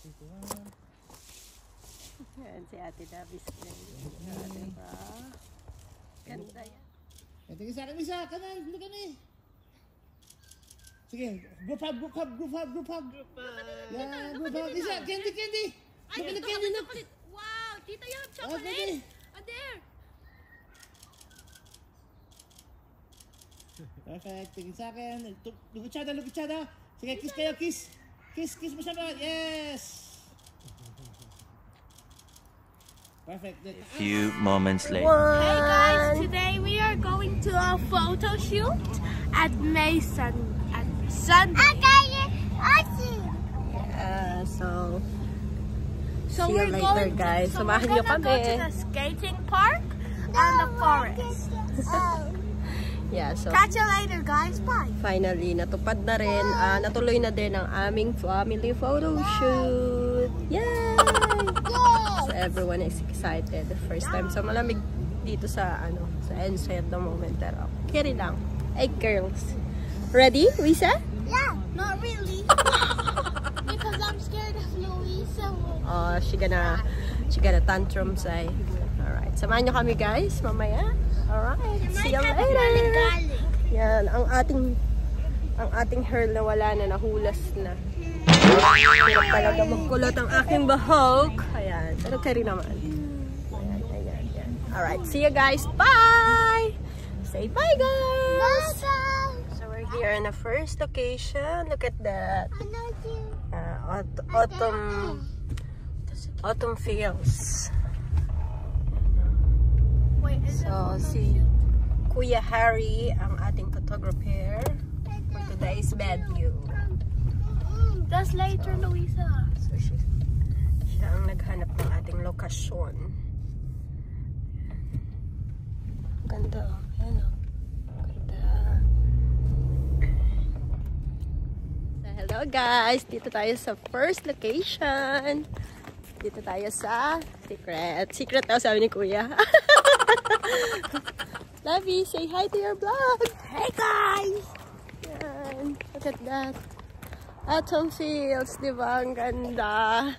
Yan si Ate Davis. Diba? Ganda yan. Tingin sa akin isa. Kanan. Hindi ka na eh. Sige. Group hug. Yan. Group hug. Isa. Candy. Ay, ito chocolate. Wow, tita yan, chocolate. There. Perfect. Tingin sa akin. Lupitsada. Sige, kiss kayo. Kiss mo siya ba? Yes. Perfect. A few moments later. Hey guys, today we are going to a photo shoot at Mason at Sunday. So we're see you later, going guys. So Samahan we're niyo gonna go to kami. the skating park and the forest. Yeah, so Catch you later, guys. Bye. finally, natupad na rin. Natuloy na din ang aming family photo shoot. Yay! So everyone is excited. First time sa malamig dito sa sa NC at the moment. Pero carry lang. Hey girls. Ready, Luisa? Yeah, not really. Because I'm scared of Louisa. She gonna tantrum say. Alright, samahan nyo kami guys mamaya. Alright, see you later. Yan, ang ating hair na wala na, nahulas na. Hirap talaga magkulot ang aking bahog. Ayan, pero carry naman. Ayan. Alright, see you guys. Bye! Say bye guys! So we're here in the first location. Look at that. Autumn fields. So, si Kuya Harry ang ating photographer for today's venue. That's later, Louisa. So, siya ang naghanap ng ating lokasyon. Ganda. Ayan o. Ganda. So, hello guys! Dito tayo sa first location. Dito tayo sa Secret. Secret daw sabi ni Kuya. Lovey, say hi to your vlog. Hey guys! Yan. Look at that. Autumn fields, di ba? Ang ganda.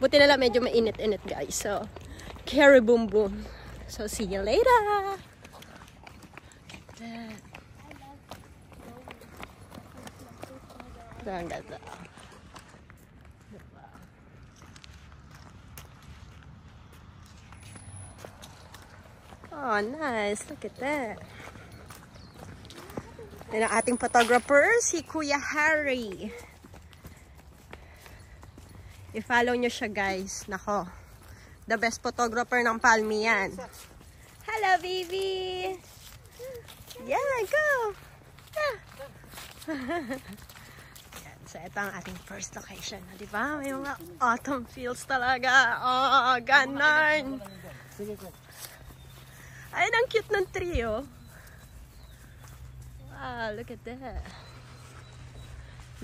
Buti na lang medyo mainit-init guys. So, carry boom boom. So, see you later. Look at that. Ang ganda. Oh, nice. Look at that. Yan ang ating photographer, si Kuya Harry. I-follow nyo siya, guys. Nako. The best photographer ng Palmi yan. Hello, baby! Yeah, go! Yan. So, ito ang ating first location. Diba? May mga autumn fields talaga. Oh, ganon! Ay, ang cute ng tree, oh. Wow, look at that.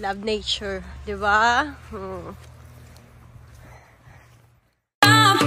Love nature, di ba? Baby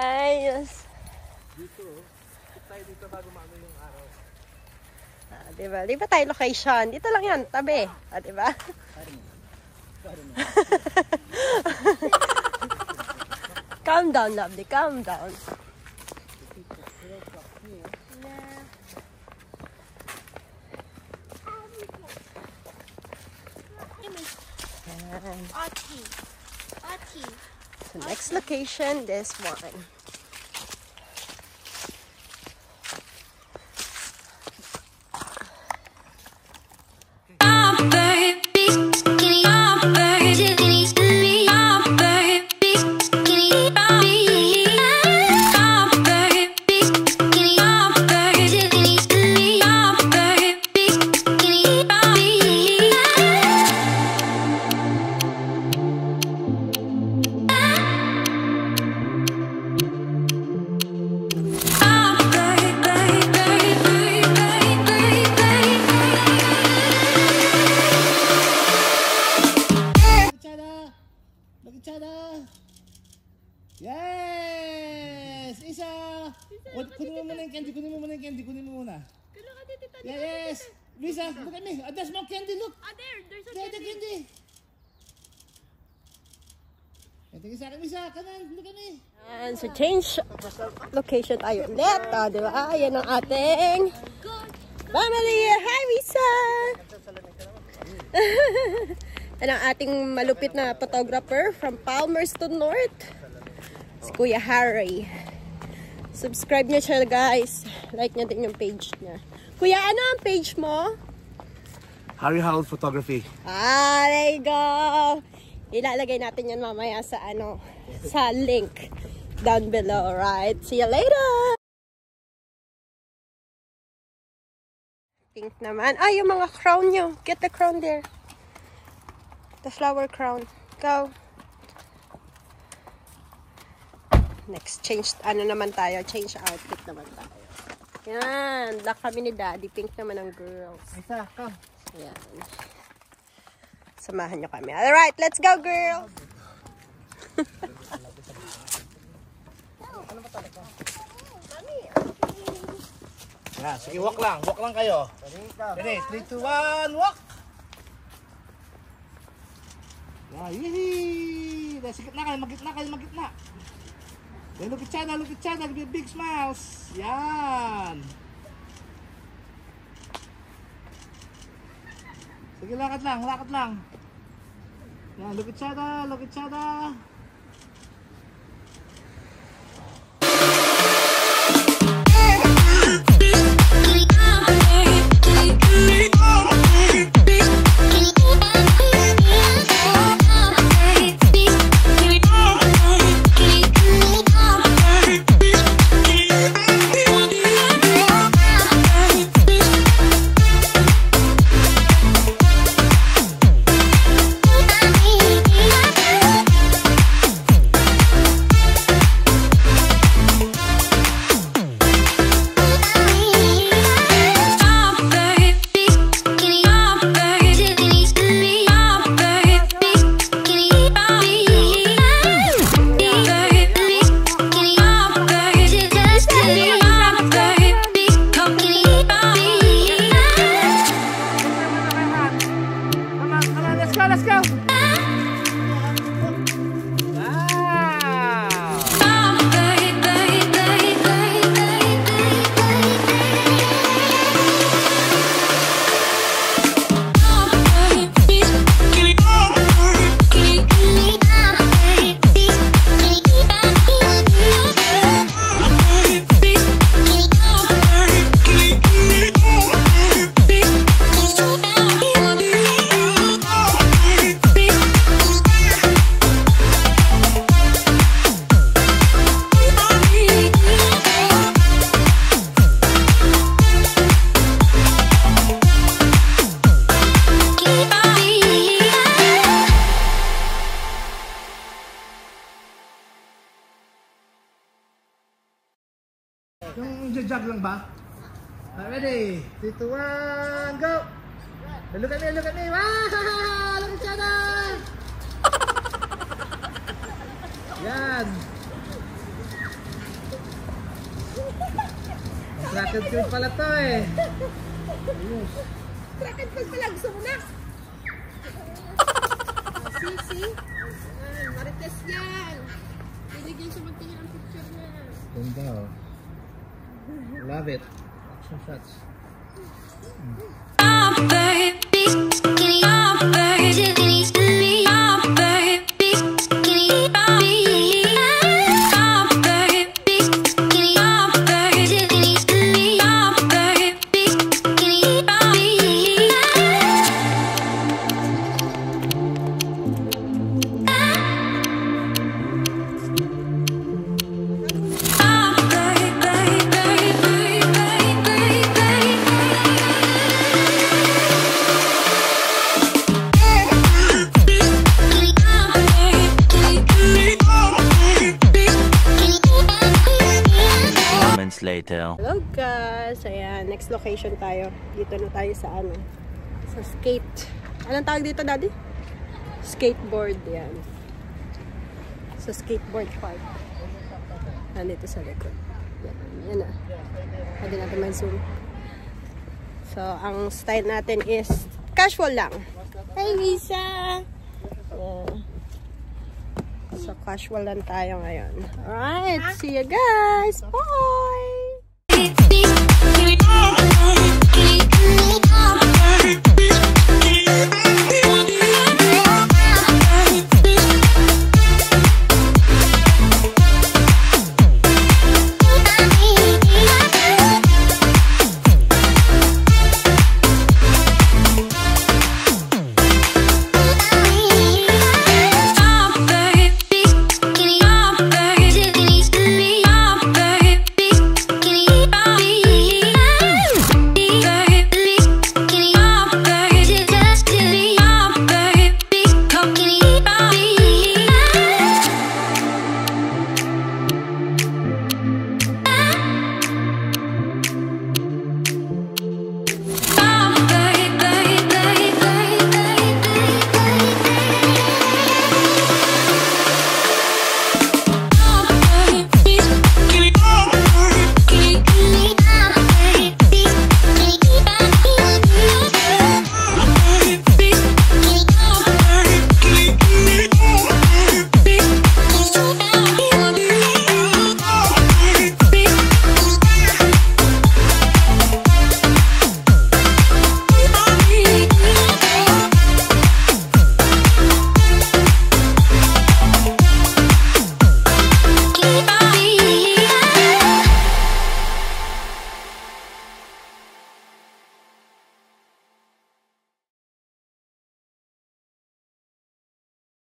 guys. Dito, tayo dito bago maano yung araw. Diba? Di ba tayo location? Dito lang yan, tabi. Diba? Calm down, lovely. Calm down. So next location, this one. Yes! Isa! Kunin mo muna yung candy. Kunin mo muna yung candy. Kunin mo muna. Yes! Lisa, look at me. There's more candy. Look. There's a The candy. Tingin sa akin, Lisa. Kanan. Look at me. And so change location tayo ulit. Diba? Yan ang ating family. Hi, Lisa! Yan ang ating malupit na photographer from Palmerston North. Si Kuya Harry. Subscribe niya siya, guys. Like niya din yung page niya. Kuya, ano ang page mo? Harry Harold Photography. There you go. Ilalagay natin yan mamaya sa sa link down below, right? See you later. Pink naman. Yung mga crown nyo. Get the crown there. The flower crown. Go. Next, change, naman tayo? Change outfit naman tayo. Yan. Black kami ni Daddy. Pink naman ang girls. Isa, come. Yan. Samahan nyo kami. Alright, let's go, girls! Sige, walk lang. Walk lang kayo. Ready? 3, 2, 1, walk! Yee! Sige na kayo. Magitna kayo. Magitna. Then look at Chana, look at Chana, give me big smiles. Yan. Sige, lakad lang, lakad lang. Yan, look at Chana, look at Chana. Let's go! Yung jog lang ba? Ready? 3, 2, 1, go! Look at me, look at me! Wow! Look at Chana! Yan! Track and field pala to eh. Track and field pala. Gusto mo na? See? Marites yan. Pinigyan siya magtingin ang picture niya. Ganda oh. Love it. Action shots. Later. Hello guys! Ayan, next location tayo. Dito na tayo sa ano? Sa skate. Anong tawag dito, Daddy? Skateboard, yan. Sa skateboard park. Nandito sa likod. Yan na. Pwede natin man-zoom. So, ang style natin is casual lang. Hey, Lisa! Yeah. So, casual lang tayo ngayon. Alright, see you guys! Bye!